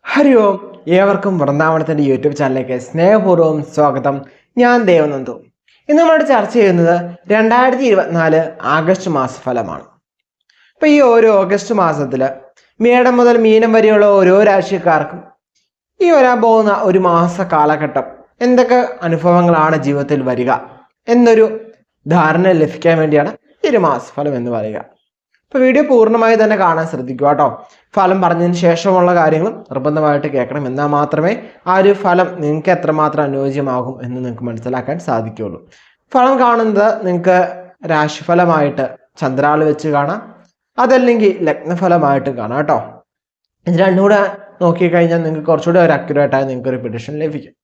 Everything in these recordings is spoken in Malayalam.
ഹരി ഓം. ഏവർക്കും വൃന്ദാവനത്തിൻ്റെ യൂട്യൂബ് ചാനലിലേക്ക് സ്നേഹപൂർവ്വം സ്വാഗതം. ഞാൻ ദേവനന്ദു. ഇന്ന് നമ്മളോട് ചർച്ച ചെയ്യുന്നത് 2024 ആഗസ്റ്റ് മാസഫലമാണ്. ഇപ്പം ഈ ഓരോ ഓഗസ്റ്റ് മാസത്തിൽ മേടം മുതൽ മീനം വരെയുള്ള ഓരോ രാശിക്കാർക്കും ഈ വരാൻ പോകുന്ന ഒരു മാസ കാലഘട്ടം എന്തൊക്കെ അനുഭവങ്ങളാണ് ജീവിതത്തിൽ വരിക എന്നൊരു ധാരണ ലഭിക്കാൻ വേണ്ടിയാണ് ഈ ഒരു മാസഫലം എന്ന് പറയുക. ഇപ്പോൾ വീഡിയോ പൂർണ്ണമായി തന്നെ കാണാൻ ശ്രദ്ധിക്കുക കേട്ടോ. ഫലം പറഞ്ഞതിന് ശേഷമുള്ള കാര്യങ്ങളും നിർബന്ധമായിട്ട് കേൾക്കണം. എന്നാൽ മാത്രമേ ആ ഒരു ഫലം നിങ്ങൾക്ക് എത്രമാത്രം അനുയോജ്യമാകും എന്ന് നിങ്ങൾക്ക് മനസ്സിലാക്കാൻ സാധിക്കുകയുള്ളൂ. ഫലം കാണുന്നത് നിങ്ങൾക്ക് രാശിഫലമായിട്ട് ചന്ദ്രാൾ വെച്ച് കാണാം, അതല്ലെങ്കിൽ ലഗ്നഫലമായിട്ട് കാണാം കേട്ടോ. ഇത് രണ്ടും കൂടെ നോക്കിക്കഴിഞ്ഞാൽ നിങ്ങൾക്ക് കുറച്ചുകൂടി ഒരു അക്യുറേറ്റായി നിങ്ങൾക്ക് ഒരു പ്രിഡിക്ഷൻ ലഭിക്കും.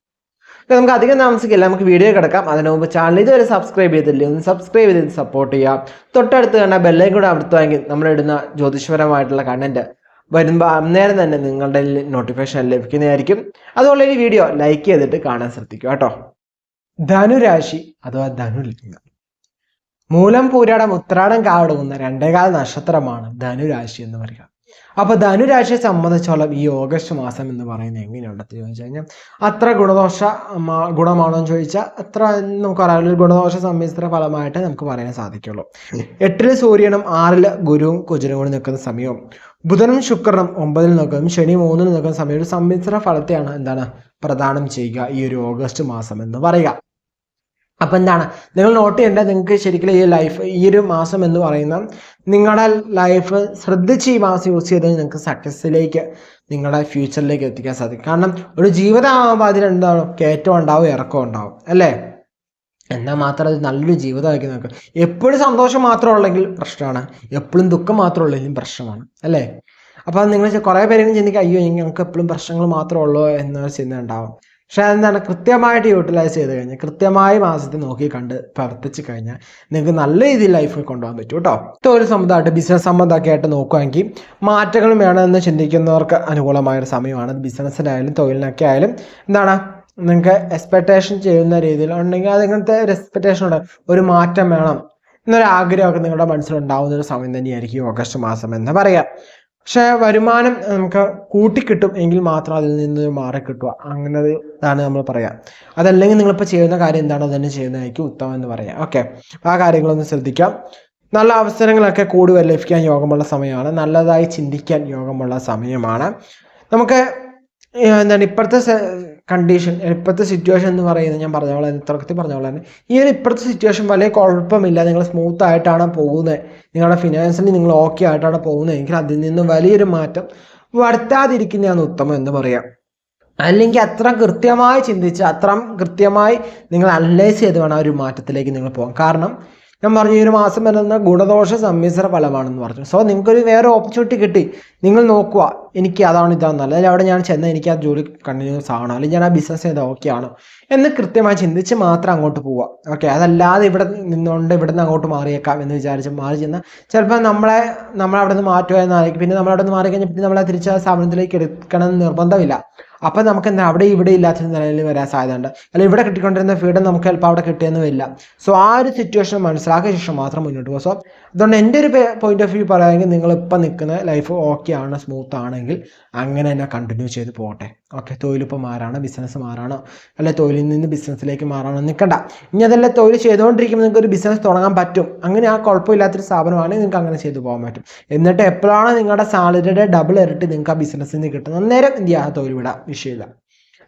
നമുക്ക് അധികം താമസിക്കില്ല, നമുക്ക് വീഡിയോ കിടക്കാം. അതിനു മുമ്പ് ചാനൽ ഇതുവരെ സബ്സ്ക്രൈബ് ചെയ്തില്ലേ, ഒന്ന് സബ്സ്ക്രൈബ് ചെയ്ത് സപ്പോർട്ട് ചെയ്യാം. തൊട്ടടുത്ത് തന്നെ ബെല്ലൈക്കൺ കൂടെ അമർത്തുമെങ്കിൽ നമ്മളിടുന്ന ജ്യോതിഷപരമായിട്ടുള്ള കണ്ടന്റ് വരുമ്പോൾ അന്നേരം തന്നെ നിങ്ങളുടെ നോട്ടിഫിക്കേഷൻ ലഭിക്കുന്നതായിരിക്കും. അതുകൊണ്ട് ഈ വീഡിയോ ലൈക്ക് ചെയ്തിട്ട് കാണാൻ ശ്രദ്ധിക്കുക കേട്ടോ. ധനുരാശി അഥവാ ധനുലഗ്നം. മൂലം പൂരാടം ഉത്രാടം കാടുന്ന 2.25 നക്ഷത്രമാണ് ധനുരാശി എന്ന് പറയുക. അപ്പോൾ ധനുരാശിയെ സംബന്ധിച്ചോളം ഈ ഓഗസ്റ്റ് മാസം എന്ന് പറയുന്നത് എങ്ങനെയുണ്ടെന്ന് ചോദിച്ചു കഴിഞ്ഞാൽ അത്ര ഗുണമാണോ എന്ന് ചോദിച്ചാൽ അത്ര നമുക്ക് പറയാനുള്ള ഗുണദോഷ സമ്മിശ്ര ഫലമായിട്ട് നമുക്ക് പറയാൻ സാധിക്കുള്ളൂ. 8 സൂര്യനും 6 ഗുരുവും കുജനും കൂടി നിൽക്കുന്ന സമയവും ബുധനും ശുക്രനും 9 നിൽക്കുന്നതും ശനി 3 നിൽക്കുന്ന സമയം ഒരു സമ്മിശ്ര ഫലത്തെയാണ് പ്രദാനം ചെയ്യുക ഈ ഒരു ഓഗസ്റ്റ് മാസം എന്ന് പറയുക. അപ്പം എന്താണ് നിങ്ങൾ നോട്ട് ചെയ്യേണ്ടത്, നിങ്ങൾക്ക് ശരിക്കും ഈ ഒരു മാസം എന്ന് പറയുന്ന നിങ്ങളുടെ ലൈഫ് ശ്രദ്ധിച്ച് ഈ മാസം യൂസ് ചെയ്ത് നിങ്ങൾക്ക് സക്സസ്സിലേക്ക് നിങ്ങളുടെ ഫ്യൂച്ചറിലേക്ക് എത്തിക്കാൻ സാധിക്കും. കാരണം ഒരു ജീവിതമാകുമ്പോൾ അതിലെന്താണ് കയറ്റം ഉണ്ടാവും, ഇറക്കം ഉണ്ടാവും അല്ലേ. എന്നാൽ മാത്രം അത് നല്ലൊരു ജീവിതമാക്കി നോക്കുക. എപ്പോഴും സന്തോഷം മാത്രം ഉള്ളെങ്കിൽ പ്രശ്നമാണ്, എപ്പോഴും ദുഃഖം മാത്രം ഉള്ളെങ്കിലും പ്രശ്നമാണ് അല്ലേ. അപ്പോൾ നിങ്ങൾ കുറേ പേരെങ്കിലും ചിന്തിക്കുക, അയ്യോ ഞങ്ങൾക്ക് എപ്പോഴും പ്രശ്നങ്ങൾ മാത്രമേ ഉള്ളൂ എന്നൊരു ചിന്ത ഉണ്ടാവും. പക്ഷെ അതെന്താണ്, കൃത്യമായിട്ട് യൂട്ടിലൈസ് ചെയ്ത് കഴിഞ്ഞാൽ കൃത്യമായി മാസത്തെ നോക്കി കണ്ട് പ്രവർത്തിച്ച് കഴിഞ്ഞാൽ നിങ്ങൾക്ക് നല്ല രീതിയിൽ ലൈഫിൽ കൊണ്ടുപോകാൻ പറ്റും കേട്ടോ. തൊഴിൽ സംബന്ധമായിട്ട് ബിസിനസ് സംബന്ധമൊക്കെ ആയിട്ട് നോക്കുകയാണെങ്കിൽ മാറ്റങ്ങളും വേണമെന്ന് ചിന്തിക്കുന്നവർക്ക് അനുകൂലമായൊരു സമയമാണ്. ബിസിനസ്സിനായാലും തൊഴിലിനൊക്കെ ആയാലും നിങ്ങൾക്ക് എക്സ്പെക്ടേഷൻ ചെയ്യുന്ന രീതിയിൽ ഉണ്ടെങ്കിൽ അതിങ്ങനത്തെ ഒരു എക്സ്പെക്ടേഷൻ ഉണ്ട്, ഒരു മാറ്റം വേണം എന്നൊരു ആഗ്രഹമൊക്കെ നിങ്ങളുടെ മനസ്സിലുണ്ടാവുന്ന ഒരു സമയം തന്നെയായിരിക്കും ഓഗസ്റ്റ് മാസം എന്ന് പറയാം. പക്ഷെ വരുമാനം നമുക്ക് കൂട്ടിക്കിട്ടും എങ്കിൽ മാത്രം അതിൽ നിന്ന് മാറിക്കിട്ടുക, അങ്ങനെ ഇതാണ് നമ്മൾ പറയാം. അതല്ലെങ്കിൽ നിങ്ങളിപ്പോൾ ചെയ്യുന്ന കാര്യം എന്താണോ തന്നെ ചെയ്യുന്നതായിരിക്കും ഉത്തമം എന്ന് പറയാം. ഓക്കെ, ആ കാര്യങ്ങളൊന്ന് ശ്രദ്ധിക്കാം. നല്ല അവസരങ്ങളൊക്കെ കൂടുതൽ ലഭിക്കാൻ യോഗമുള്ള സമയമാണ്, നല്ലതായി ചിന്തിക്കാൻ യോഗമുള്ള സമയമാണ്. നമുക്ക് ഇപ്പോഴത്തെ കണ്ടീഷൻ, ഇപ്പോഴത്തെ സിറ്റുവേഷൻ എന്ന് പറയുന്നത് ഞാൻ പറഞ്ഞ പോലെ തുടക്കത്തിൽ പറഞ്ഞ പോലെ തന്നെ ഈ ഒരു ഇപ്പോഴത്തെ സിറ്റുവേഷൻ വലിയ കുഴപ്പമില്ല, നിങ്ങൾ സ്മൂത്ത് ആയിട്ടാണ് പോകുന്നത്, നിങ്ങളുടെ ഫിനാൻഷ്യലി നിങ്ങൾ ഓക്കെ ആയിട്ടാണ് പോകുന്നത് എങ്കിൽ അതിൽ നിന്ന് വലിയൊരു മാറ്റം വരുത്താതിരിക്കുന്നതാണ് ഉത്തമം എന്ന് പറയാം. അല്ലെങ്കിൽ അത്ര കൃത്യമായി ചിന്തിച്ച് അത്ര കൃത്യമായി നിങ്ങൾ അനലൈസ് ചെയ്ത് വേണം ആ ഒരു മാറ്റത്തിലേക്ക് നിങ്ങൾ പോകാം. കാരണം ഞാൻ പറഞ്ഞു ഈ ഒരു മാസം വരുന്ന ഗുണദോഷ സമ്മിശ്ര ഫലമാണെന്ന് പറഞ്ഞു. സോ നിങ്ങൾക്കൊരു വേറെ ഓപ്പർച്യൂണിറ്റി കിട്ടി, നിങ്ങൾ നോക്കുക എനിക്ക് അതാണ് ഇതാണെന്നല്ല, അല്ലെങ്കിൽ അവിടെ ഞാൻ ചെന്നാൽ എനിക്ക് ആ ജോലി കണ്ടിന്യൂസ് ആണോ, അല്ലെങ്കിൽ ഞാൻ ആ ബിസിനസ് ചെയ്താൽ ഓക്കെ ആണോ എന്ന് കൃത്യമായി ചിന്തിച്ച് മാത്രം അങ്ങോട്ട് പോവുക. ഓക്കെ, അതല്ലാതെ ഇവിടെ നിന്നുകൊണ്ട് ഇവിടെ നിന്ന് അങ്ങോട്ട് മാറിയേക്കാം എന്ന് വിചാരിച്ച് മാറി ചെന്നാൽ ചിലപ്പോൾ നമ്മളവിടെ നിന്ന് മാറ്റുക എന്നായിരിക്കും. പിന്നെ നമ്മളവിടെ നിന്ന് മാറി കഴിഞ്ഞാൽ പിന്നെ നമ്മളെ തിരിച്ച് ആ സ്ഥാപനത്തിലേക്ക് എടുക്കണം എന്ന് നിർബന്ധമില്ല. അപ്പം നമുക്ക് അവിടെ ഇവിടെ ഇല്ലാത്തൊരു നിലയിൽ വരാൻ സാധ്യതയുണ്ട്, അല്ലെങ്കിൽ ഇവിടെ കിട്ടിക്കൊണ്ടിരുന്ന ഫ്രീഡം നമുക്ക് ചിലപ്പോൾ അവിടെ കിട്ടിയെന്ന് വരില്ല. സോ ആ ഒരു സിറ്റുവേഷൻ മനസ്സിലാക്കിയ ശേഷം മാത്രം മുന്നോട്ട് പോകും. സോ അതുകൊണ്ട് എൻ്റെ ഒരു പോയിന്റ് ഓഫ് വ്യൂ പറയുകയാണെങ്കിൽ നിങ്ങളിപ്പോൾ നിൽക്കുന്ന ലൈഫ് ഓക്കെ ആണ്, സ്മൂത്ത് ആണെങ്കിൽ അങ്ങനെ തന്നെ കണ്ടിന്യൂ ചെയ്ത് പോകട്ടെ. ഓക്കെ, തൊഴിലിപ്പോൾ മാറാണോ, ബിസിനസ് മാറാണോ, അല്ലെ തൊഴിലിൽ നിന്ന് ബിസിനസ്സിലേക്ക് മാറാണോ നിൽക്കണ്ട. ഇനി അതെല്ലാം തൊഴിൽ ചെയ്തുകൊണ്ടിരിക്കുമ്പോൾ നിങ്ങൾക്ക് ഒരു ബിസിനസ് തുടങ്ങാൻ പറ്റും, അങ്ങനെ ആ കുഴപ്പമില്ലാത്തൊരു സ്ഥാപനമാണെങ്കിൽ നിങ്ങൾക്ക് അങ്ങനെ ചെയ്തു പോകാൻ പറ്റും. എന്നിട്ട് എപ്പോഴാണ് നിങ്ങളുടെ സാലറിയുടെ ഡബിൾ ഇരട്ടി നിങ്ങൾക്ക് ആ ബിസിനസ്സിൽ നിന്ന് കിട്ടുന്നത് അന്നേരം എന്ത് ചെയ്യുക, ആ തൊഴിൽ വിടാം, വിഷയമില്ല.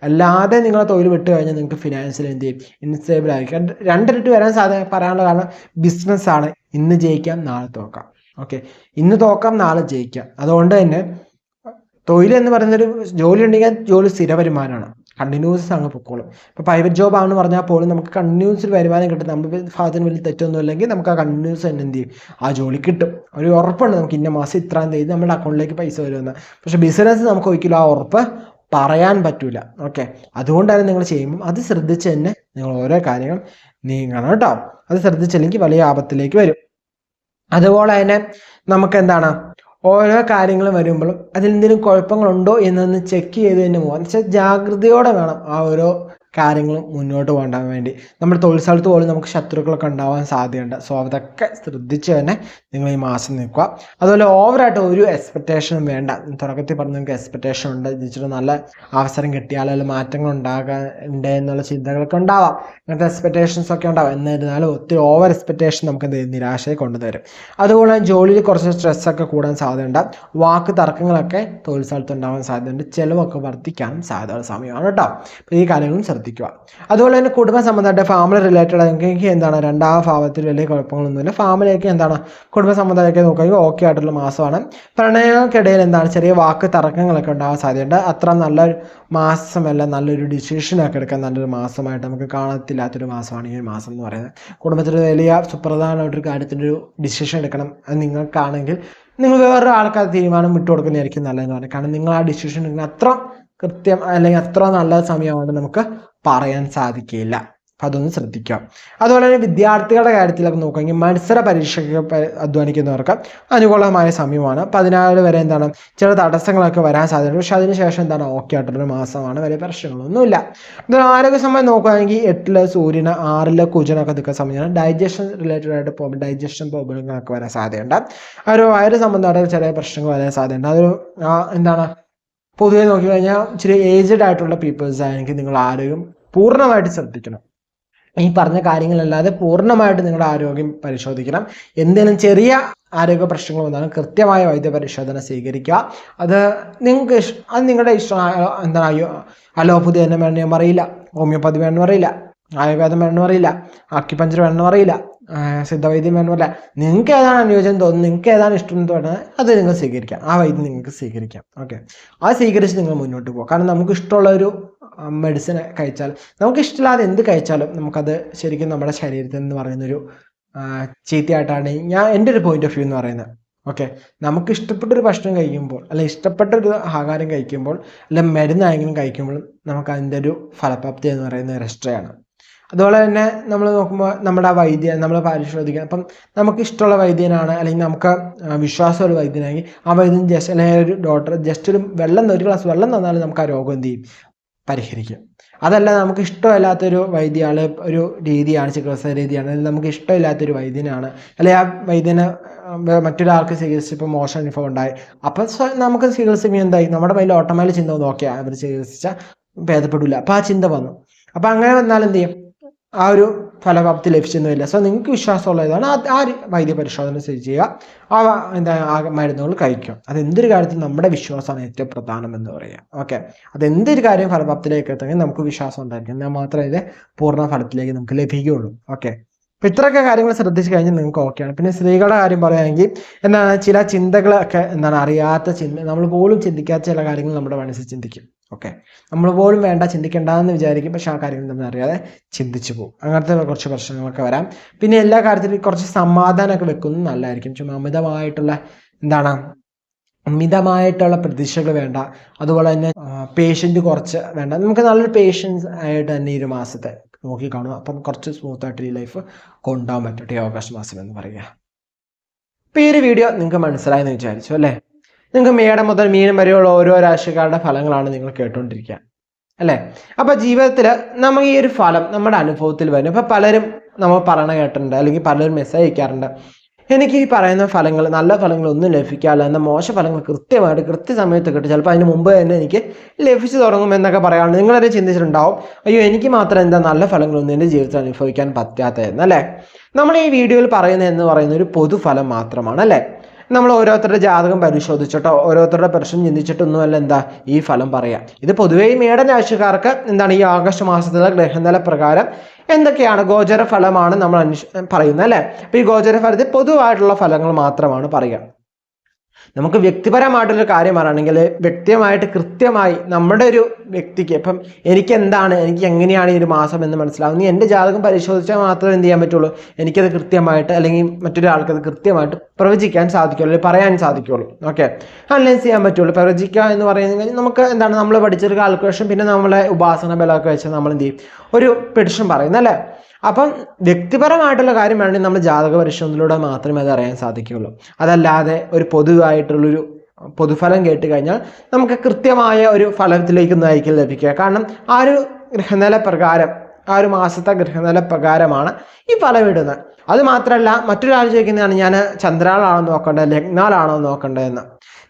അല്ലാതെ നിങ്ങൾ തൊഴിൽ വിട്ട് കഴിഞ്ഞാൽ നിങ്ങൾക്ക് ഫിനാൻഷ്യൽ എന്ത് ചെയ്യും, ഇൻസ്റ്റേബിൾ ആയിരിക്കും. 2 ഇരട്ടി വരാൻ പറയാനുള്ള കാരണം ബിസിനസ്സാണ്. ഇന്ന് ജയിക്കാം നാളെ തോക്കാം. ഓക്കെ, ഇന്ന് തോക്കാം നാളെ ജയിക്കാം. അതുകൊണ്ട് തന്നെ തൊഴിൽ എന്ന് പറയുന്നൊരു ജോലി ഉണ്ടെങ്കിൽ ജോലി സ്ഥിര വരുമാനമാണ്, കണ്ടിന്യൂസ് അങ്ങ് പൊക്കോളും. ഇപ്പോൾ പ്രൈവറ്റ് ജോബ് ആണെന്ന് പറഞ്ഞാൽ പോലും നമുക്ക് കണ്ടിന്യൂസ് വരുമാനം കിട്ടും. നമ്മുടെ ഭാഗത്തിന് വലിയ തെറ്റൊന്നും ഇല്ലെങ്കിൽ നമുക്ക് ആ കണ്ടിന്യൂസ് തന്നെ എന്ത് ചെയ്യും, ആ ജോലി കിട്ടും. ഒരു ഉറപ്പുണ്ട് നമുക്ക് ഇന്ന മാസം ഇത്രയും തീയതി നമ്മുടെ അക്കൗണ്ടിലേക്ക് പൈസ വരുമെന്ന്. പക്ഷേ ബിസിനസ് നമുക്ക് ഒരിക്കലും ആ ഉറപ്പ് പറയാൻ പറ്റൂല. ഓക്കെ, അതുകൊണ്ട് തന്നെ നിങ്ങൾ ചെയ്യുമ്പം അത് ശ്രദ്ധിച്ച് തന്നെ നിങ്ങൾ ഓരോ കാര്യങ്ങൾ നീങ്ങണം കേട്ടോ. അത് ശ്രദ്ധിച്ചില്ലെങ്കിൽ വലിയ ആപത്തിലേക്ക് വരും. അതുപോലെ തന്നെ നമുക്ക് ഓരോ കാര്യങ്ങളും വരുമ്പോഴും അതിൽ എന്തെങ്കിലും കുഴപ്പങ്ങളുണ്ടോ എന്നൊന്ന് ചെക്ക് ചെയ്ത് തന്നെ പോകാം. എന്ന് വെച്ചാൽ ജാഗ്രതയോടെ വേണം ആ ഓരോ കാര്യങ്ങളും മുന്നോട്ട് കൊണ്ടുപോകാൻ വേണ്ടി. നമ്മുടെ തൊഴിൽ സ്ഥലത്ത് പോലും നമുക്ക് ശത്രുക്കളൊക്കെ ഉണ്ടാവാൻ സാധ്യതയുണ്ട്. സോ അതൊക്കെ ശ്രദ്ധിച്ച് തന്നെ നിങ്ങൾ ഈ മാസം നിൽക്കുക. അതുപോലെ ഓവറായിട്ട് ഒരു എക്സ്പെക്റ്റേഷനും വേണ്ട. തുടക്കത്തിൽ പറഞ്ഞ നിങ്ങൾക്ക് എക്സ്പെക്റ്റേഷൻ ഉണ്ട്, ഇച്ചിരി നല്ല അവസരം കിട്ടിയാൽ അല്ലെങ്കിൽ മാറ്റങ്ങൾ ഉണ്ടാകാനുണ്ട് എന്നുള്ള ചിന്തകളൊക്കെ ഉണ്ടാവാം. അങ്ങനത്തെ എക്സ്പെക്റ്റേഷൻസ് ഒക്കെ ഉണ്ടാവും. എന്നിരുന്നാലും ഒത്തിരി ഓവർ എക്സ്പെക്റ്റേഷൻ നമുക്ക് നിരാശയെ കൊണ്ടുവരും. അതുപോലെ ജോലിയിൽ കുറച്ച് സ്ട്രെസ്സൊക്കെ കൂടാൻ സാധ്യതയുണ്ട്. വാക്ക് തർക്കങ്ങളൊക്കെ തൊഴിൽ സ്ഥലത്ത് ഉണ്ടാവാൻ സാധ്യതയുണ്ട്. ചിലവൊക്കെ വർദ്ധിക്കാനും സാധ്യതയുള്ള സമയമാണ് കേട്ടോ. അപ്പോൾ ഈ കാര്യങ്ങളും ശ്രദ്ധിക്കുക. അതുപോലെ തന്നെ കുടുംബ സംബന്ധമായിട്ട് ഫാമിലി റിലേറ്റഡ് എനിക്ക് എന്താണ് 2ാം ഭാവത്തിൽ വലിയ കുഴപ്പങ്ങളൊന്നുമില്ല. ഫാമിലിയൊക്കെ എന്താണ് കുടുംബ സംബന്ധമൊക്കെ നോക്കുകയാണെങ്കിൽ ഓക്കെ ആയിട്ടുള്ള മാസമാണ്. പ്രണയങ്ങൾക്കിടയിൽ എന്താണ് ചെറിയ വാക്ക് തർക്കങ്ങളൊക്കെ ഉണ്ടാവാൻ സാധ്യതയുണ്ട്. അത്ര നല്ലൊരു മാസമല്ല, നല്ലൊരു ഡിസിഷനൊക്കെ എടുക്കാൻ നല്ലൊരു മാസമായിട്ട് നമുക്ക് കാണത്തില്ലാത്തൊരു മാസമാണ് ഈ മാസം എന്ന് പറയുന്നത്. കുടുംബത്തിൽ വലിയ സുപ്രധാനമായിട്ടൊരു കാര്യത്തിൻ്റെ ഒരു ഡിസിഷൻ എടുക്കണം. അത് നിങ്ങൾക്കാണെങ്കിൽ നിങ്ങൾ വേറൊരു ആൾക്കാർ തീരുമാനം വിട്ടുകൊടുക്കുന്നതായിരിക്കും നല്ലതെന്ന് പറയുന്നത്. കാരണം നിങ്ങൾ ആ ഡിസിഷൻ എടുക്കുന്ന അത്ര കൃത്യം അല്ലെങ്കിൽ അത്ര നല്ല സമയമാണ് നമുക്ക് പറയാൻ സാധിക്കില്ല. അപ്പം അതൊന്ന് ശ്രദ്ധിക്കുക. അതുപോലെ തന്നെ വിദ്യാർത്ഥികളുടെ കാര്യത്തിലൊക്കെ നോക്കുകയെങ്കിൽ മത്സര പരീക്ഷയ്ക്ക് അധ്വാനിക്കുന്നവർക്ക് അനുകൂലമായ സമയമാണ്. 14 വരെ എന്താണ് ചില തടസ്സങ്ങളൊക്കെ വരാൻ സാധ്യതയുണ്ട്. പക്ഷെ അതിനുശേഷം എന്താണ് ഓക്കെ ആയിട്ടുള്ള മാസമാണ്. വലിയ പ്രശ്നങ്ങളൊന്നുമില്ല. ആരോഗ്യ സമയം നോക്കുകയാണെങ്കിൽ 8 സൂര്യന് 6 കുജനൊക്കെ നിൽക്കുന്ന സമയമാണ്. ഡൈജഷൻ റിലേറ്റഡ് ആയിട്ട് പോകുമ്പോൾ ഡൈജഷൻ പ്രോബ്ലങ്ങളൊക്കെ വരാൻ സാധ്യതയുണ്ട്. ഒരു വയറ് സംബന്ധമായിട്ട് ചെറിയ പ്രശ്നങ്ങൾ വരാൻ സാധ്യതയുണ്ട്. അതൊരു എന്താണ് പൊതുവെ നോക്കിക്കഴിഞ്ഞാൽ ഇച്ചിരി ഏജ്ഡ് ആയിട്ടുള്ള പീപ്പിൾസ് ആണെങ്കിൽ നിങ്ങൾ ആരോഗ്യം പൂർണ്ണമായിട്ട് ശ്രദ്ധിക്കണം. ഈ പറഞ്ഞ കാര്യങ്ങളല്ലാതെ പൂർണ്ണമായിട്ട് നിങ്ങളുടെ ആരോഗ്യം പരിശോധിക്കണം. എന്തെങ്കിലും ചെറിയ ആരോഗ്യ പ്രശ്നങ്ങൾ വന്നാലും കൃത്യമായ വൈദ്യപരിശോധന സ്വീകരിക്കുക. അത് നിങ്ങൾക്ക് അത് നിങ്ങളുടെ ഇഷ്ടം. എന്താണ് അലോപ്പതി തന്നെ വേണമെന്ന് അറിയില്ല, ഹോമിയോപ്പതി വേണമെന്ന് അറിയില്ല, ആയുർവേദം വേണമെന്ന് അറിയില്ല, അക്യുപഞ്ചർ വേണമെന്ന് അറിയില്ല, സിദ്ധവൈദ്യം വേണമെന്നില്ല. നിങ്ങൾക്ക് ഏതാണ് അനുയോജ്യം തോന്നുന്നത്, നിങ്ങൾക്ക് ഏതാണ് ഇഷ്ടം എന്ന് തോന്നുന്നത് അത് നിങ്ങൾ സ്വീകരിക്കാം. ആ വൈദ്യം നിങ്ങൾക്ക് സ്വീകരിക്കാം. ഓക്കെ, അത് സ്വീകരിച്ച് നിങ്ങൾ മുന്നോട്ട് പോകുക. കാരണം നമുക്ക് ഇഷ്ടമുള്ള ഒരു മെഡിസിൻ കഴിച്ചാൽ, നമുക്ക് ഇഷ്ടമില്ലാതെ എന്ത് കഴിച്ചാലും നമുക്കത് ശരിക്കും നമ്മുടെ ശരീരത്തിൽ നിന്ന് പറയുന്നൊരു ചീത്തയായിട്ടാണ് എൻ്റെ ഒരു പോയിന്റ് ഓഫ് വ്യൂ എന്ന് പറയുന്നത്. ഓക്കെ, നമുക്ക് ഇഷ്ടപ്പെട്ടൊരു ഭക്ഷണം കഴിക്കുമ്പോൾ അല്ലെങ്കിൽ ഇഷ്ടപ്പെട്ടൊരു ആഹാരം കഴിക്കുമ്പോൾ അല്ലെങ്കിൽ മരുന്നായെങ്കിലും കഴിക്കുമ്പോൾ നമുക്ക് അതിൻ്റെ ഒരു ഫലപ്രാപ്തി എന്ന് പറയുന്നത് എക്സ്ട്രയാണ്. അതുപോലെ തന്നെ നമ്മൾ നോക്കുമ്പോൾ നമ്മുടെ വൈദ്യൻ നമ്മൾ പരിശോധിക്കുക. അപ്പം നമുക്ക് ഇഷ്ടമുള്ള വൈദ്യനാണ് അല്ലെങ്കിൽ നമുക്ക് വിശ്വാസമുള്ള വൈദ്യനാണെങ്കിൽ ആ വൈദ്യൻ ജസ്റ്റ് അല്ലെങ്കിൽ ഒരു ഡോക്ടർ ജസ്റ്റ് ഒരു ഗ്ലാസ് വെള്ളം തന്നാലും നമുക്ക് ആ രോഗം എന്ത് ചെയ്യും, പരിഹരിക്കും. അതല്ല നമുക്ക് ഇഷ്ടമില്ലാത്തൊരു വൈദ്യമാണ്, ഒരു രീതിയാണ്, ചികിത്സാ രീതിയാണ്, അല്ലെങ്കിൽ നമുക്ക് ഇഷ്ടമില്ലാത്തൊരു വൈദ്യനാണ്, അല്ലെങ്കിൽ ആ വൈദ്യനെ മറ്റൊരാൾക്ക് ചികിത്സിച്ചപ്പോൾ മോശം അനുഭവം ഉണ്ടായി. അപ്പം നമുക്ക് ചികിത്സിക്കുമ്പോൾ എന്തായി, നമ്മുടെ മേലെ ഓട്ടോമാറ്റിക് ചിന്ത വന്നു, ഓക്കെ അവർ ചികിത്സിച്ചാൽ ഭേദപ്പെടില്ല. അപ്പം ആ ചിന്ത വന്നു. അപ്പം അങ്ങനെ വന്നാൽ എന്ത് ചെയ്യും, ആ ഒരു ഫലപ്രാപ്തി ലഭിച്ചൊന്നുമില്ല. സോ നിങ്ങൾക്ക് വിശ്വാസമുള്ള ഇതാണ് ആ വൈദ്യ പരിശോധന ചെയ്യുക, ആ മരുന്നുകൾ കഴിക്കുക. അതെന്തൊരു കാര്യത്തിൽ നമ്മുടെ വിശ്വാസമാണ് ഏറ്റവും പ്രധാനം എന്ന് പറയുക. ഓക്കെ, അതെന്തൊരു കാര്യം ഫലപ്രാപ്തിയിലേക്ക് എത്തണമെങ്കിൽ നമുക്ക് വിശ്വാസം ഉണ്ടായിരിക്കും. എന്നാൽ മാത്രമേ ഇത് പൂർണ്ണ ഫലത്തിലേക്ക് നമുക്ക് ലഭിക്കുകയുള്ളൂ. ഓക്കെ, അപ്പം ഇത്രയൊക്കെ കാര്യങ്ങൾ ശ്രദ്ധിച്ചു കഴിഞ്ഞാൽ നിങ്ങൾക്ക് ഓക്കെയാണ്. പിന്നെ സ്ത്രീകളുടെ കാര്യം പറയുകയാണെങ്കിൽ എന്താണ്, ചില ചിന്തകളൊക്കെ അറിയാത്ത നമ്മൾ പോലും ചിന്തിക്കാത്ത ചില കാര്യങ്ങൾ നമ്മുടെ മനസ്സിൽ ചിന്തിക്കും. ഓക്കെ, നമ്മൾ പോലും ചിന്തിക്കേണ്ടെന്ന് വിചാരിക്കും, പക്ഷെ ആ കാര്യങ്ങൾ നമ്മൾ അറിയാതെ ചിന്തിച്ചു പോകും. അങ്ങനത്തെ കുറച്ച് പ്രശ്നങ്ങളൊക്കെ വരാം. പിന്നെ എല്ലാ കാര്യത്തിലും കുറച്ച് സമാധാനമൊക്കെ വെക്കുന്നത് നല്ലതായിരിക്കും. ചുമ്മാ അമിതമായിട്ടുള്ള പ്രതീക്ഷകൾ വേണ്ട. അതുപോലെ തന്നെ പേഷ്യൻ്റ് കുറച്ച് വേണ്ട. നമുക്ക് നല്ലൊരു പേഷ്യൻസ് ആയിട്ട് തന്നെ ഈ ഒരു മാസത്തെ നോക്കിക്കാണുക. അപ്പം കുറച്ച് സ്മൂത്തായിട്ട് ഈ ലൈഫ് കൊണ്ടുപോകാൻ പറ്റട്ടെ ഈ ഓഗസ്റ്റ് മാസം എന്ന് പറയുക. അപ്പോൾ ഈ ഒരു വീഡിയോ നിങ്ങൾക്ക് മനസ്സിലായെന്ന് വിചാരിച്ചു അല്ലേ? നിങ്ങൾക്ക് മേടം മുതൽ മീനം വരെയുള്ള ഓരോ രാശിക്കാരുടെ ഫലങ്ങളാണ് നിങ്ങൾ കേട്ടുകൊണ്ടിരിക്കുക അല്ലേ? അപ്പോൾ ജീവിതത്തിൽ നമ്മൾ ഈ ഒരു ഫലം നമ്മുടെ അനുഭവത്തിൽ വരും. ഇപ്പോൾ പലരും നമ്മൾ പറയണ കേട്ടിട്ടുണ്ട്, അല്ലെങ്കിൽ പലരും മെസ്സേജ് അയക്കാറുണ്ട്, എനിക്ക് ഈ പറയുന്ന ഫലങ്ങൾ, നല്ല ഫലങ്ങളൊന്നും ലഭിക്കാറില്ല, എന്നാൽ മോശ ഫലങ്ങൾ കൃത്യമായിട്ട് കൃത്യസമയത്ത് കിട്ടും, ചിലപ്പോൾ അതിന് മുമ്പ് തന്നെ എനിക്ക് ലഭിച്ചു തുടങ്ങും എന്നൊക്കെ പറയാറുണ്ട്. നിങ്ങളത് ചിന്തിച്ചിട്ടുണ്ടാവും, അയ്യോ എനിക്ക് മാത്രം എന്താ നല്ല ഫലങ്ങളൊന്നും എൻ്റെ ജീവിതത്തിൽ അനുഭവിക്കാൻ പറ്റാത്തതെന്നല്ലേ? നമ്മൾ ഈ വീഡിയോയിൽ പറയുന്നതെന്ന് പറയുന്ന ഒരു പൊതുഫലം മാത്രമാണ് അല്ലേ? നമ്മൾ ഓരോരുത്തരുടെ ജാതകം പരിശോധിച്ചിട്ടോ ഓരോരുത്തരുടെ പ്രശ്നം ചിന്തിച്ചിട്ടൊന്നുമല്ല ഈ ഫലം പറയാം. ഇത് പൊതുവേ മേടൻ രാശിക്കാർക്ക് ഈ ആഗസ്റ്റ് മാസത്തിലെ ഗ്രഹനില പ്രകാരം എന്തൊക്കെയാണ് ഗോചര ഫലമാണ് നമ്മൾ പറയുന്നത് അല്ലേ? അപ്പോൾ ഈ ഗോചര ഫലത്തിൽ പൊതുവായിട്ടുള്ള ഫലങ്ങൾ മാത്രമാണ് പറയുക. നമുക്ക് വ്യക്തിപരമായിട്ടൊരു കാര്യം പറയുകയാണെങ്കിൽ വ്യക്തിപരമായിട്ട് കൃത്യമായി നമ്മുടെ ഒരു വ്യക്തിക്ക് ഇപ്പം എനിക്ക് എങ്ങനെയാണ് ഈ ഒരു മാസം എന്ന് മനസ്സിലാവും. എൻ്റെ ജാതകം പരിശോധിച്ചാൽ മാത്രമേ എന്ത് ചെയ്യാൻ പറ്റുള്ളൂ, എനിക്കത് കൃത്യമായിട്ട് അല്ലെങ്കിൽ മറ്റൊരാൾക്കത് കൃത്യമായിട്ട് പ്രവചിക്കാൻ സാധിക്കുള്ളൂ, അല്ലെങ്കിൽ പറയാൻ സാധിക്കുള്ളൂ. ഓക്കെ, അനലൈസ് ചെയ്യാൻ പറ്റുള്ളൂ. പ്രവചിക്കുക എന്ന് പറയുന്നത് നമുക്ക് നമ്മൾ പഠിച്ചൊരു കാൽക്കുലേഷൻ, പിന്നെ നമ്മളെ ഉപാസന ബലമൊക്കെ വെച്ച് നമ്മൾ എന്ത് ചെയ്യും, ഒരു പ്രെഡിക്ഷൻ പറയുന്നല്ലേ? അപ്പം വ്യക്തിപരമായിട്ടുള്ള കാര്യം വേണമെങ്കിൽ നമ്മൾ ജാതക പരിശോധനയിലൂടെ മാത്രമേ അത് അറിയാൻ സാധിക്കുകയുള്ളൂ. അതല്ലാതെ ഒരു പൊതുവായിട്ടുള്ളൊരു പൊതുഫലം കേട്ട് കഴിഞ്ഞാൽ നമുക്ക് കൃത്യമായ ഒരു ഫലത്തിലേക്കൊന്നും ആയിരിക്കും ലഭിക്കുക. കാരണം ആ ഒരു ഗ്രഹനില പ്രകാരം ആ ഒരു മാസത്തെ ഗ്രഹനില പ്രകാരമാണ് ഈ ഫലം ഇടുന്നത്. അത് മാത്രമല്ല മറ്റൊരാൾ ചോദിക്കുന്നതാണ് ഞാൻ ചന്ദ്രാളാണോ നോക്കേണ്ടത് ലഗ്നാളാണോ നോക്കേണ്ടതെന്ന്.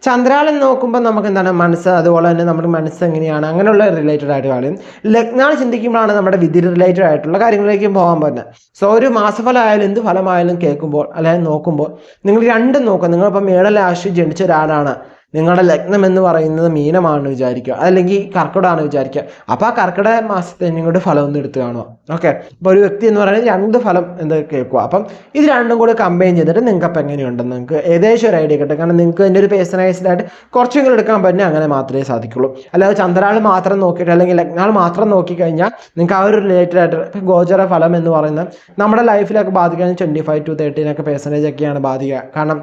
ചന്ദ്രാളൻ നോക്കുമ്പോൾ നമുക്ക് എന്താണ് മനസ്സ്, അതുപോലെ തന്നെ നമ്മുടെ മനസ്സ് എങ്ങനെയാണ്, അങ്ങനെയുള്ള റിലേറ്റഡ് ആയിട്ട് കാര്യം. ലഗ്നാൾ ചിന്തിക്കുമ്പോഴാണ് നമ്മുടെ വിധി റിലേറ്റഡ് ആയിട്ടുള്ള കാര്യങ്ങളിലേക്ക് പോകാൻ പറ്റുന്നത്. സോ ഒരു മാസഫലം ആയാലും എന്ത് ഫലമായാലും കേൾക്കുമ്പോൾ അല്ലെങ്കിൽ നോക്കുമ്പോൾ നിങ്ങൾ രണ്ടും നോക്കുക. നിങ്ങളിപ്പോൾ മേടരാശി ജനിച്ച ഒരാളാണ്, നിങ്ങളുടെ ലഗ്നം എന്ന് പറയുന്നത് മീനമാണെന്ന് വിചാരിക്കുക, അല്ലെങ്കിൽ കർക്കിടകമാണെന്ന് വിചാരിക്കുക. അപ്പോൾ ആ കർക്കിടക മാസത്തെ നിങ്ങളുടെ ഫലം ഒന്ന് എടുത്ത് കാണുക. ഓക്കെ, അപ്പോൾ ഒരു വ്യക്തി എന്ന് പറയുന്നത് രണ്ട് ഫലം എന്ത് കേൾക്കുക. അപ്പം ഇത് രണ്ടും കൂടി കമ്പൈൻ ചെയ്തിട്ട് നിങ്ങൾക്ക് അപ്പം എങ്ങനെയുണ്ടെന്ന് നിങ്ങൾക്ക് ഏകദേശം ഒരു ഐഡിയ കിട്ടും. കാരണം നിങ്ങൾക്ക് എൻ്റെ ഒരു പേഴ്സണലൈസ്ഡ് ആയിട്ട് കുറച്ചെങ്കിലും എടുക്കാൻ പറ്റുന്ന അങ്ങനെ മാത്രമേ സാധിക്കുള്ളൂ. അല്ലാതെ ചന്ദ്രാൾ മാത്രം നോക്കിയിട്ട് അല്ലെങ്കിൽ ലഗ്നാൾ മാത്രം നോക്കിക്കഴിഞ്ഞാൽ നിങ്ങൾക്ക് ആ ഒരു റിലേറ്റഡ് ആയിട്ട് ഗോചര ഫലം എന്ന് പറയുന്നത് നമ്മുടെ ലൈഫിലൊക്കെ ബാധിക്കാൻ 25 to 30% ഒക്കെയാണ് ബാധിക്കുക. കാരണം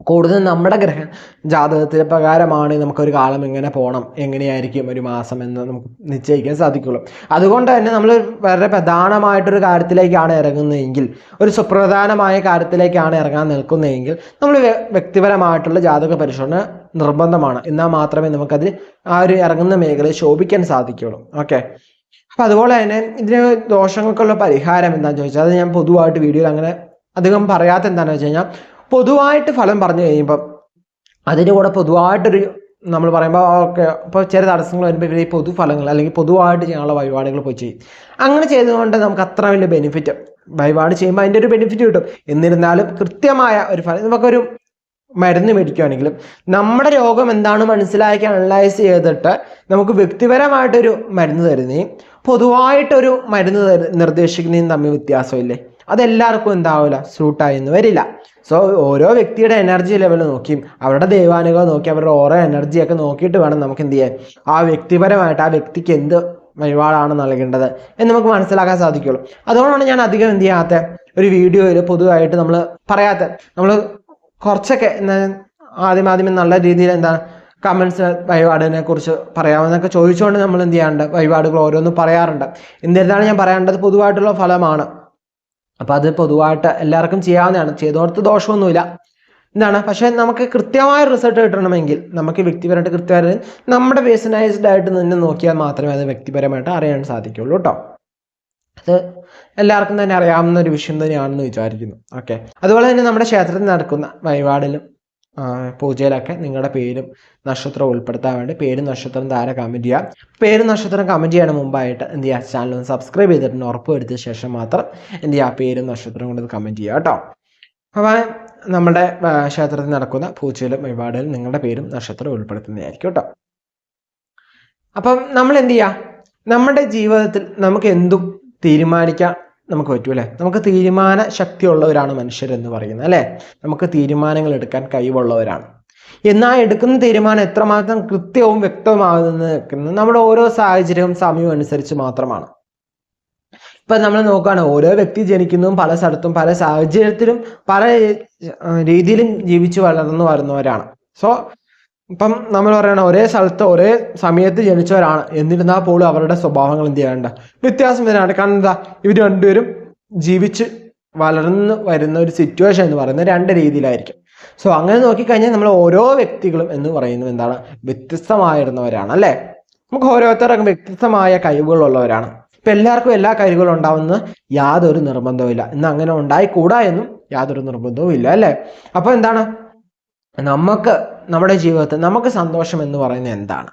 കൂടുതൽ നമ്മുടെ ജാതകത്തിലെ പ്രകാരമാണ് നമുക്കൊരു കാലം എങ്ങനെ പോകണം, എങ്ങനെയായിരിക്കും ഒരു മാസം എന്ന് നമുക്ക് നിശ്ചയിക്കാൻ സാധിക്കുള്ളൂ. അതുകൊണ്ട് തന്നെ നമ്മൾ വളരെ പ്രധാനമായിട്ടൊരു കാര്യത്തിലേക്കാണ് ഇറങ്ങുന്നതെങ്കിൽ, ഒരു സുപ്രധാനമായ കാര്യത്തിലേക്കാണ് ഇറങ്ങാൻ നിൽക്കുന്നതെങ്കിൽ നമ്മൾ വ്യക്തിപരമായിട്ടുള്ള ജാതക പരിശോധന നിർബന്ധമാണ്. എന്നാൽ മാത്രമേ നമുക്കത് ആ ഒരു ഇറങ്ങുന്ന മേഖലയിൽ ശോഭിക്കാൻ സാധിക്കുള്ളൂ. ഓക്കെ, അപ്പം അതുപോലെ തന്നെ ഇതിന് ദോഷങ്ങൾക്കുള്ള പരിഹാരം എന്താണെന്ന് ചോദിച്ചാൽ അത് ഞാൻ പൊതുവായിട്ട് വീഡിയോയിൽ അങ്ങനെ അധികം പറയാത്ത എന്താണെന്ന് വെച്ച് കഴിഞ്ഞാൽ, പൊതുവായിട്ട് ഫലം പറഞ്ഞു കഴിയുമ്പം അതിൻ്റെ കൂടെ പൊതുവായിട്ടൊരു നമ്മൾ പറയുമ്പോൾ ഓക്കെ ഇപ്പോൾ ചില തടസ്സങ്ങൾ വരുമ്പോൾ ഇവർ ഈ പൊതുഫലങ്ങൾ അല്ലെങ്കിൽ പൊതുവായിട്ട് ചെയ്യാനുള്ള വഴിപാടുകൾ പോയി ചെയ്യും. അങ്ങനെ ചെയ്തുകൊണ്ട് നമുക്ക് അത്ര വലിയ ബെനിഫിറ്റ് വഴിപാട് ചെയ്യുമ്പോൾ അതിൻ്റെ ഒരു ബെനിഫിറ്റ് കിട്ടും. എന്നിരുന്നാലും കൃത്യമായ ഒരു ഫലം നമുക്കൊരു മരുന്ന് മേടിക്കുകയാണെങ്കിലും നമ്മുടെ രോഗം എന്താണ് മനസ്സിലാക്കി അനലൈസ് ചെയ്തിട്ട് നമുക്ക് വ്യക്തിപരമായിട്ടൊരു മരുന്ന് തരുന്നതും പൊതുവായിട്ടൊരു മരുന്ന് നിർദ്ദേശിക്കുന്നതും തമ്മിൽ വ്യത്യാസമില്ലേ? അതെല്ലാവർക്കും എന്താവില്ല, സ്യൂട്ടായി എന്ന് വരില്ല. സോ ഓരോ വ്യക്തിയുടെ എനർജി ലെവൽ നോക്കിയും അവരുടെ ദൈവാനുഭവം നോക്കി അവരുടെ ഓരോ എനർജിയൊക്കെ നോക്കിയിട്ട് വേണം നമുക്ക് എന്ത് ചെയ്യാൻ ആ വ്യക്തിപരമായിട്ട് ആ വ്യക്തിക്ക് എന്ത് വഴിപാടാണ് നൽകേണ്ടത് എന്ന് നമുക്ക് മനസ്സിലാക്കാൻ സാധിക്കുള്ളൂ. അതുകൊണ്ടാണ് ഞാൻ അധികം എന്ത് ചെയ്യാത്ത ഒരു വീഡിയോയിൽ പൊതുവായിട്ട് നമ്മൾ പറയാത്ത, നമ്മൾ കുറച്ചൊക്കെ ആദ്യമേ നല്ല രീതിയിൽ എന്താണ് കമൻസ് വഴിപാടിനെ കുറിച്ച് പറയാമെന്നൊക്കെ ചോദിച്ചുകൊണ്ട് നമ്മൾ എന്ത് ചെയ്യാറുണ്ട്, വഴിപാടുകൾ ഓരോന്നും പറയാറുണ്ട്. എന്നിരുന്നാണ് ഞാൻ പറയേണ്ടത് പൊതുവായിട്ടുള്ള ഫലമാണ്. അപ്പം അത് പൊതുവായിട്ട് എല്ലാവർക്കും ചെയ്യാവുന്നതാണ്, ചെയ്തോടത്ത് ദോഷമൊന്നുമില്ല എന്താണ്. പക്ഷേ നമുക്ക് കൃത്യമായ റിസൾട്ട് കിട്ടണമെങ്കിൽ നമുക്ക് വ്യക്തിപരമായിട്ട് കൃത്യമായിട്ട് നമ്മുടെ പേഴ്സണലൈസ്ഡ് ആയിട്ട് തന്നെ നോക്കിയാൽ മാത്രമേ അത് വ്യക്തിപരമായിട്ട് അറിയാൻ സാധിക്കുള്ളൂ കേട്ടോ. അത് എല്ലാവർക്കും തന്നെ അറിയാവുന്ന ഒരു വിഷയം തന്നെയാണെന്ന് വിചാരിക്കുന്നു. ഓക്കെ, അതുപോലെ തന്നെ നമ്മുടെ ക്ഷേത്രത്തിൽ നടക്കുന്ന വഴിപാടിലും പൂജയിലൊക്കെ നിങ്ങളുടെ പേരും നക്ഷത്രം ഉൾപ്പെടുത്താൻ വേണ്ടി പേരും നക്ഷത്രം താഴെ കമൻറ്റ് ചെയ്യുക. പേരും നക്ഷത്രം കമൻറ്റ് ചെയ്യണ മുമ്പായിട്ട് എന്ത് ചെയ്യുക, ചാനൽ ഒന്ന് സബ്സ്ക്രൈബ് ചെയ്തിട്ട് ഉറപ്പ് വരുത്തിയ ശേഷം മാത്രം എന്ത് ചെയ്യുക, പേരും നക്ഷത്രം കൊണ്ട് കമൻറ്റ് ചെയ്യുക കേട്ടോ. അപ്പോൾ നമ്മുടെ ക്ഷേത്രത്തിൽ നടക്കുന്ന പൂജയിലും വഴിപാടിലും നിങ്ങളുടെ പേരും നക്ഷത്രം ഉൾപ്പെടുത്തുന്നതായിരിക്കും കേട്ടോ. അപ്പം നമ്മൾ എന്ത് ചെയ്യുക, നമ്മുടെ ജീവിതത്തിൽ നമുക്ക് എന്തും തീരുമാനിക്കാൻ നമുക്ക് പറ്റൂ അല്ലേ. നമുക്ക് തീരുമാന ശക്തിയുള്ളവരാണ് മനുഷ്യരെന്ന് പറയുന്നത് അല്ലേ. നമുക്ക് തീരുമാനങ്ങൾ എടുക്കാൻ കഴിവുള്ളവരാണ്. എന്നാൽ എടുക്കുന്ന തീരുമാനം എത്രമാത്രം കൃത്യവും വ്യക്തമാകുന്നത് നിൽക്കുന്നത് നമ്മുടെ ഓരോ സാഹചര്യവും സമയവും അനുസരിച്ച് മാത്രമാണ്. ഇപ്പം നമ്മൾ നോക്കുകയാണ്, ഓരോ വ്യക്തി ജനിക്കുന്നതും പല സ്ഥലത്തും പല സാഹചര്യത്തിലും പല രീതിയിലും ജീവിച്ച് വളർന്നു വരുന്നവരാണ്. സോ ഇപ്പം നമ്മൾ പറയണം ഒരേ സ്ഥലത്ത് ഒരേ സമയത്ത് ജനിച്ചവരാണ്, എന്നിരുന്നാൽ പോലും അവരുടെ സ്വഭാവങ്ങൾ എന്ത് ചെയ്യാണ്ട് വ്യത്യാസം വരാണ്ട്. കാരണം എന്താ, ഇവർ രണ്ടുപേരും ജീവിച്ച് വളർന്നു വരുന്ന ഒരു സിറ്റുവേഷൻ എന്ന് പറയുന്നത് രണ്ട് രീതിയിലായിരിക്കും. സോ അങ്ങനെ നോക്കിക്കഴിഞ്ഞാൽ നമ്മൾ ഓരോ വ്യക്തികളും എന്ന് പറയുന്നത് എന്താണ്, വ്യത്യസ്തമായിരുന്നവരാണ് അല്ലേ. നമുക്ക് ഓരോരുത്തർക്കും വ്യത്യസ്തമായ കഴിവുകളുള്ളവരാണ്. ഇപ്പം എല്ലാവർക്കും എല്ലാ കഴിവുകളും ഉണ്ടാവുന്ന യാതൊരു നിർബന്ധവും ഇല്ല, ഇന്ന് അങ്ങനെ ഉണ്ടായിക്കൂടാ എന്നും യാതൊരു നിർബന്ധവും ഇല്ല അല്ലേ. അപ്പോൾ എന്താണ്, നമുക്ക് നമ്മുടെ ജീവിതത്തിൽ നമുക്ക് സന്തോഷം എന്ന് പറയുന്നത് എന്താണ്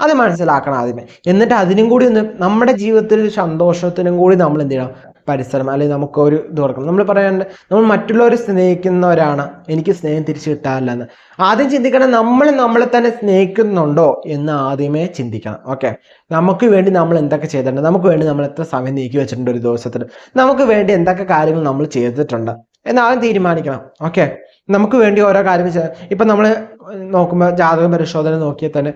അത് മനസ്സിലാക്കണം ആദ്യമേ. എന്നിട്ട് അതിനും കൂടി ഒന്ന് നമ്മുടെ ജീവിതത്തിൽ സന്തോഷത്തിനും കൂടി നമ്മൾ എന്ത് ചെയ്യണം, പരിസരം അല്ലെങ്കിൽ നമുക്കൊരു ഇത് കൊടുക്കണം. നമ്മൾ പറയാണ്ട് നമ്മൾ മറ്റുള്ളവരെ സ്നേഹിക്കുന്നവരാണ്, എനിക്ക് സ്നേഹം തിരിച്ചു കിട്ടാറില്ല എന്ന് ആദ്യം ചിന്തിക്കണം. നമ്മൾ നമ്മളെ തന്നെ സ്നേഹിക്കുന്നുണ്ടോ എന്ന് ആദ്യമേ ചിന്തിക്കണം. ഓക്കെ, നമുക്ക് വേണ്ടി നമ്മൾ എന്തൊക്കെ ചെയ്തിട്ടുണ്ട്, നമുക്ക് വേണ്ടി നമ്മൾ എത്ര സമയം നീക്കി വെച്ചിട്ടുണ്ട് ഒരു ദിവസത്തിൽ, നമുക്ക് വേണ്ടി എന്തൊക്കെ കാര്യങ്ങൾ നമ്മൾ ചെയ്തിട്ടുണ്ട് എന്ന് ആദ്യം തീരുമാനിക്കണം. ഓക്കെ, നമുക്ക് വേണ്ടി ഓരോ കാര്യങ്ങൾ ഇപ്പം നമ്മൾ നോക്കുമ്പോൾ ജാതക പരിശോധന നോക്കിയാൽ തന്നെ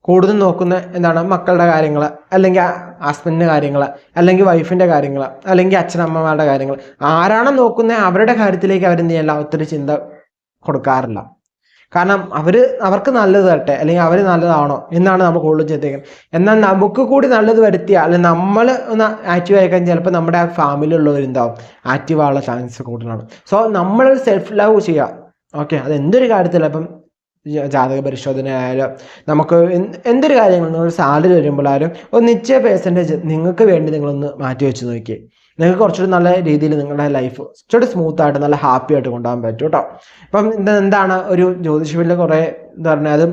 കൂടുതൽ നോക്കുന്ന എന്താണ്, മക്കളുടെ കാര്യങ്ങൾ അല്ലെങ്കിൽ ഹസ്ബൻഡിൻ്റെ കാര്യങ്ങൾ അല്ലെങ്കിൽ വൈഫിൻ്റെ കാര്യങ്ങൾ അല്ലെങ്കിൽ അച്ഛനമ്മമാരുടെ കാര്യങ്ങൾ. ആരാണ് നോക്കുന്നത് അവരുടെ കാര്യത്തിലേക്ക് അവരെന്ത് ചെയ്യില്ല, ഒത്തിരി ചിന്ത കൊടുക്കാറില്ല. കാരണം അവർക്ക് നല്ലത് തരട്ടെ അല്ലെങ്കിൽ അവർ നല്ലതാണോ എന്നാണ് നമ്മൾ കൂടുതൽ ചിന്തിക്കുന്നത്. എന്നാൽ നമുക്ക് കൂടി നല്ലത് വരുത്തിയാൽ അല്ലെങ്കിൽ നമ്മൾ ഒന്ന് ആക്റ്റീവ് ആയി കഴിഞ്ഞാൽ ചിലപ്പോൾ നമ്മുടെ ആ ഫാമിലിയുള്ളവരെന്താവും ആക്റ്റീവ് ആവാനുള്ള ചാൻസ് കൂടുതലാണ്. സോ നമ്മൾ സെൽഫ് ലവ് ചെയ്യുക. ഓക്കെ, അത് എന്തൊരു കാര്യത്തില്ല. ഇപ്പം ജാതക പരിശോധന ആയാലും നമുക്ക് എന്തൊരു കാര്യങ്ങളും നിങ്ങൾ സാലറി വരുമ്പോഴായാലും ഒരു നിശ്ചയ പെർസെൻറ്റേജ് നിങ്ങൾക്ക് വേണ്ടി നിങ്ങളൊന്ന് മാറ്റി വെച്ച് നോക്കിയേ. നിങ്ങൾക്ക് കുറച്ചുകൂടി നല്ല രീതിയിൽ നിങ്ങളുടെ ലൈഫ് കുറച്ചുകൂടി സ്മൂത്തായിട്ട് നല്ല ഹാപ്പി ആയിട്ട് കൊണ്ടുപോകാൻ പറ്റും കേട്ടോ. ഇപ്പം എന്താണ് ഒരു ജ്യോതിഷത്തിൽ കുറേ എന്താ പറഞ്ഞാൽ അതും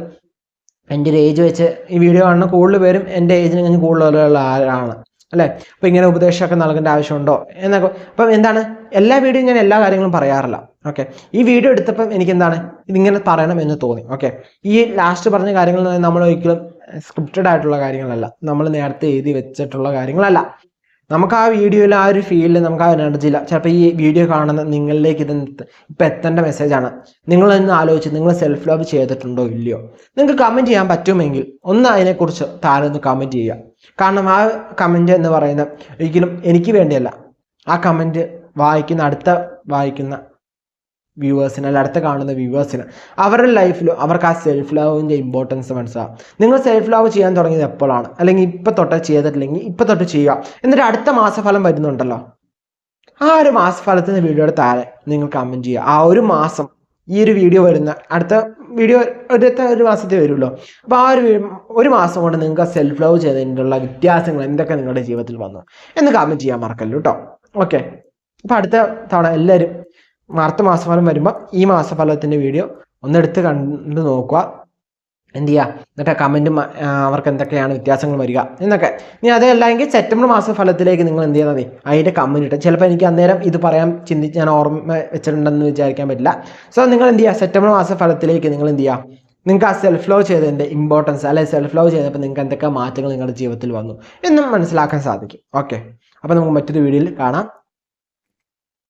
എൻ്റെ ഒരു ഏജ് വെച്ച് ഈ വീഡിയോ കാണുന്ന കൂടുതൽ പേരും എൻ്റെ ഏജിന് കഴിഞ്ഞ് കൂടുതലുള്ള ആളാണ് അല്ലേ. അപ്പോൾ ഇങ്ങനെ ഉപദേശമൊക്കെ നൽകേണ്ട ആവശ്യമുണ്ടോ എന്നൊക്കെ. അപ്പം എന്താണ് എല്ലാ വീഡിയോയും ഞാൻ എല്ലാ കാര്യങ്ങളും പറയാറില്ല. ഓക്കെ, ഈ വീഡിയോ എടുത്തപ്പം എനിക്ക് എന്താണ് ഇതിങ്ങനെ പറയണം എന്ന് തോന്നി. ഓക്കെ, ഈ ലാസ്റ്റ് പറഞ്ഞ കാര്യങ്ങൾ നമ്മൾ ഒരിക്കലും സ്ക്രിപ്റ്റഡ് ആയിട്ടുള്ള കാര്യങ്ങളല്ല, നമ്മൾ നേരത്തെ എഴുതി വെച്ചിട്ടുള്ള കാര്യങ്ങളല്ല. നമുക്ക് ആ വീഡിയോയിൽ ആ ഒരു ഫീലിൽ നമുക്ക് ആ എനർജിയില്ല. ചിലപ്പോൾ ഈ വീഡിയോ കാണുന്ന നിങ്ങളിലേക്ക് ഇത് ഇപ്പം എത്തേണ്ട മെസ്സേജാണ്. നിങ്ങളൊന്ന് ആലോചിച്ച് നിങ്ങൾ സെൽഫ് ലവ് ചെയ്തിട്ടുണ്ടോ ഇല്ലയോ. നിങ്ങൾക്ക് കമൻറ്റ് ചെയ്യാൻ പറ്റുമെങ്കിൽ ഒന്ന് അതിനെക്കുറിച്ച് താഴെ ഒന്ന് കമൻറ്റ് ചെയ്യുക. കാരണം ആ കമൻറ്റ് എന്ന് പറയുന്നത് ഒരിക്കലും എനിക്ക് വേണ്ടിയല്ല. ആ കമൻറ്റ് വായിക്കുന്ന വ്യൂവേഴ്സിന് അല്ല അടുത്ത കാണുന്ന വ്യൂവേഴ്സിന് അവരുടെ ലൈഫിൽ അവർക്ക് ആ സെൽഫ് ലവിൻ്റെ ഇമ്പോർട്ടൻസ് മനസ്സിലാവും. നിങ്ങൾ സെൽഫ് ലവ് ചെയ്യാൻ തുടങ്ങിയത് എപ്പോഴാണ്, അല്ലെങ്കിൽ ഇപ്പം തൊട്ട് ചെയ്തിട്ടില്ലെങ്കിൽ ഇപ്പം തൊട്ട് ചെയ്യുക. എന്നിട്ട് അടുത്ത മാസഫലം വരുന്നുണ്ടല്ലോ, ആ ഒരു മാസഫലത്തിൻ്റെ വീഡിയോയുടെ താഴെ നിങ്ങൾ കമൻറ്റ് ചെയ്യുക. ആ ഒരു മാസം ഈ ഒരു വീഡിയോ വരുന്ന അടുത്ത വീഡിയോ ഒരു മാസത്തെ വരുമല്ലോ. അപ്പോൾ ആ ഒരു മാസം കൊണ്ട് നിങ്ങൾക്ക് സെൽഫ് ലവ് ചെയ്തതിനുള്ള വ്യത്യാസങ്ങൾ എന്തൊക്കെ നിങ്ങളുടെ ജീവിതത്തിൽ വന്നു എന്ന് കമൻറ്റ് ചെയ്യാൻ മറക്കല്ലോ കേട്ടോ. ഓക്കെ, അപ്പോൾ അടുത്ത തവണ എല്ലാവരും അടുത്ത മാസഫലം വരുമ്പോൾ ഈ മാസഫലത്തിൻ്റെ വീഡിയോ ഒന്നെടുത്ത് കണ്ട് നോക്കുക. എന്ത് ചെയ്യുക, എന്നിട്ട് കമൻറ്റും അവർക്ക് എന്തൊക്കെയാണ് വ്യത്യാസങ്ങൾ വരിക എന്നൊക്കെ. ഇനി അതല്ലെങ്കിൽ സെപ്റ്റംബർ മാസഫലത്തിലേക്ക് നിങ്ങൾ എന്ത് ചെയ്യുന്നത് അതിൻ്റെ കമൻറ്റ് ഇട്ട്. ചിലപ്പോൾ എനിക്ക് അന്നേരം ഇത് പറയാൻ ഞാൻ ഓർമ്മ വെച്ചിട്ടുണ്ടെന്ന് വിചാരിക്കാൻ പറ്റില്ല. സോ നിങ്ങൾ എന്ത് ചെയ്യുക, സെപ്റ്റംബർ മാസഫലത്തിലേക്ക് നിങ്ങൾ എന്ത് ചെയ്യുക, നിങ്ങൾക്ക് ആ സെൽഫ് ലവ് ചെയ്തതിൻ്റെ ഇമ്പോർട്ടൻസ് അല്ലെങ്കിൽ സെൽഫ് ലവ് ചെയ്തപ്പോൾ നിങ്ങൾക്ക് എന്തൊക്കെ മാറ്റങ്ങൾ നിങ്ങളുടെ ജീവിതത്തിൽ വന്നു എന്നും മനസ്സിലാക്കാൻ സാധിക്കും. ഓക്കെ, അപ്പോൾ നമുക്ക് മറ്റൊരു വീഡിയോയിൽ കാണാം.